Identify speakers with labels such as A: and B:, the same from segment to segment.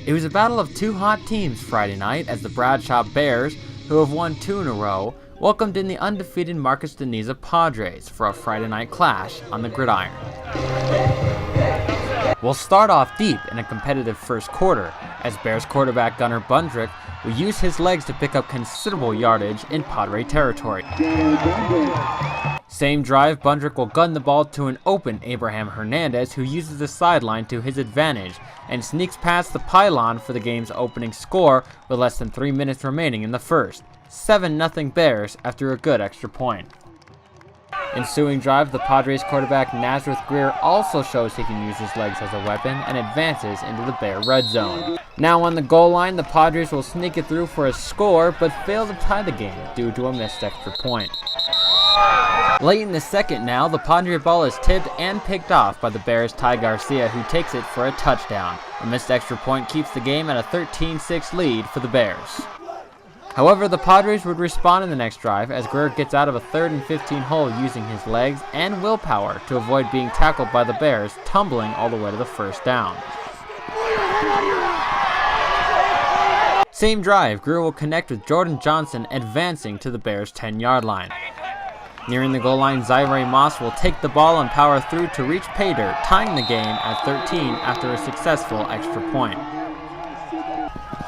A: It was a battle of two hot teams Friday night as the Bradshaw Bears, who have won 2 in a row, welcomed in the undefeated Marcus de Niza Padres for a Friday night clash on the gridiron. We'll start off deep in a competitive first quarter, as Bears quarterback Gunnar Bundrick will use his legs to pick up considerable yardage in Padre territory. Same drive, Bundrick will gun the ball to an open Abraham Hernandez, who uses the sideline to his advantage and sneaks past the pylon for the game's opening score with less than 3 minutes remaining in the first. 7-0 Bears after a good extra point. Ensuing drive, the Padres quarterback Nazareth Greer also shows he can use his legs as a weapon and advances into the Bear red zone. Now on the goal line, the Padres will sneak it through for a score but fail to tie the game due to a missed extra point. Late in the second now, the Padre ball is tipped and picked off by the Bears' Ty Garcia, who takes it for a touchdown. A missed extra point keeps the game at a 13-6 lead for the Bears. However, the Padres would respond in the next drive as Greer gets out of a 3rd and 15 hole using his legs and willpower to avoid being tackled by the Bears, tumbling all the way to the first down. Same drive, Greer will connect with Jordan Johnson, advancing to the Bears' 10-yard line. Nearing the goal line, Zaire Moss will take the ball and power through to reach pay dirt, tying the game at 13 after a successful extra point.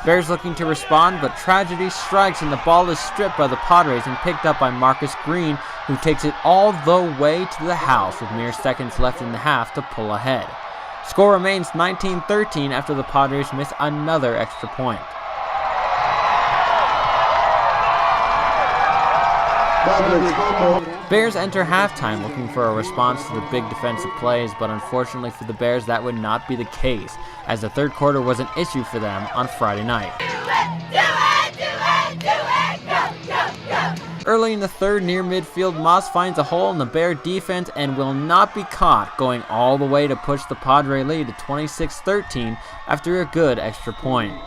A: Bears looking to respond, but tragedy strikes and the ball is stripped by the Padres and picked up by Marcus Green, who takes it all the way to the house with mere seconds left in the half to pull ahead. Score remains 19-13 after the Padres miss another extra point. Bears enter halftime looking for a response to the big defensive plays, but unfortunately for the Bears that would not be the case, as the third quarter was an issue for them on Friday night. Early in the third, near midfield, Moss finds a hole in the Bear defense and will not be caught, going all the way to push the Padre lead to 26-13 after a good extra point.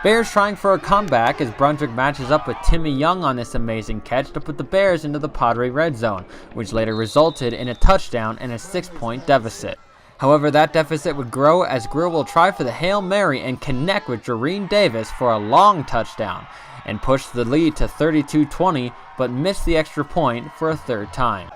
A: Bears trying for a comeback as Bundrick matches up with Timmy Young on this amazing catch to put the Bears into the Padre red zone, which later resulted in a touchdown and a 6-point deficit. However, that deficit would grow as Greer will try for the Hail Mary and connect with Jareen Davis for a long touchdown and push the lead to 32-20, but miss the extra point for a third time.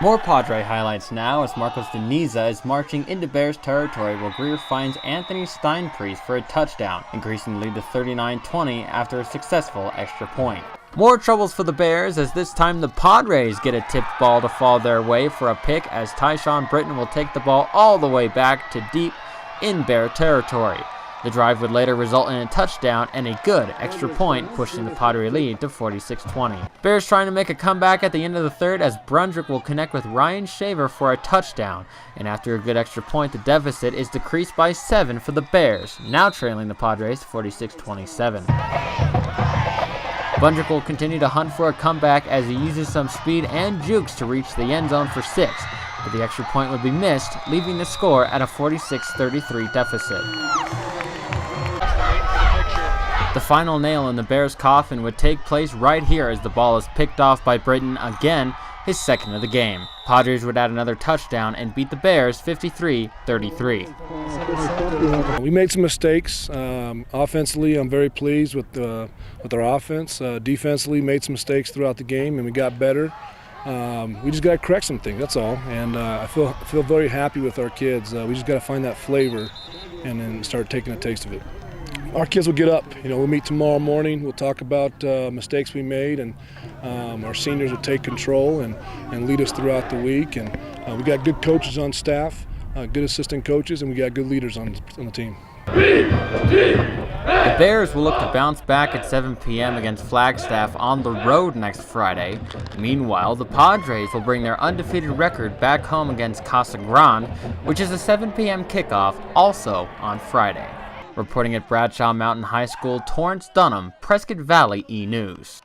A: More Padre highlights now as Marcus de Niza is marching into Bears territory while Greer finds Anthony Steinpriest for a touchdown, increasing the lead to 39-20 after a successful extra point. More troubles for the Bears as this time the Padres get a tipped ball to fall their way for a pick as Tyshawn Britton will take the ball all the way back to deep in Bear territory. The drive would later result in a touchdown and a good extra point, pushing the Padre lead to 46-20. Bears trying to make a comeback at the end of the third as Bundrick will connect with Ryan Shaver for a touchdown, and after a good extra point, the deficit is decreased by 7 for the Bears, now trailing the Padres 46-27. Bundrick will continue to hunt for a comeback as he uses some speed and jukes to reach the end zone for 6, but the extra point would be missed, leaving the score at a 46-33 deficit. The final nail in the Bears' coffin would take place right here as the ball is picked off by Britton again, his second of the game. Padres would add another touchdown and beat the Bears 53-33.
B: We made some mistakes. Offensively, I'm very pleased with our offense. Defensively, made some mistakes throughout the game, and we got better. We just got to correct some things, that's all. And I feel very happy with our kids. We just got to find that flavor and then start taking a taste of it. Our kids will get up. We'll meet tomorrow morning. We'll talk about mistakes we made, and our seniors will take control and lead us throughout the week. And we got good coaches on staff, good assistant coaches, and we got good leaders on the team.
A: The Bears will look to bounce back at 7 p.m. against Flagstaff on the road next Friday. Meanwhile, the Padres will bring their undefeated record back home against Casa Grande, which is a 7 p.m. kickoff also on Friday. Reporting at Bradshaw Mountain High School, Torrence Dunham, Prescott Valley E! News.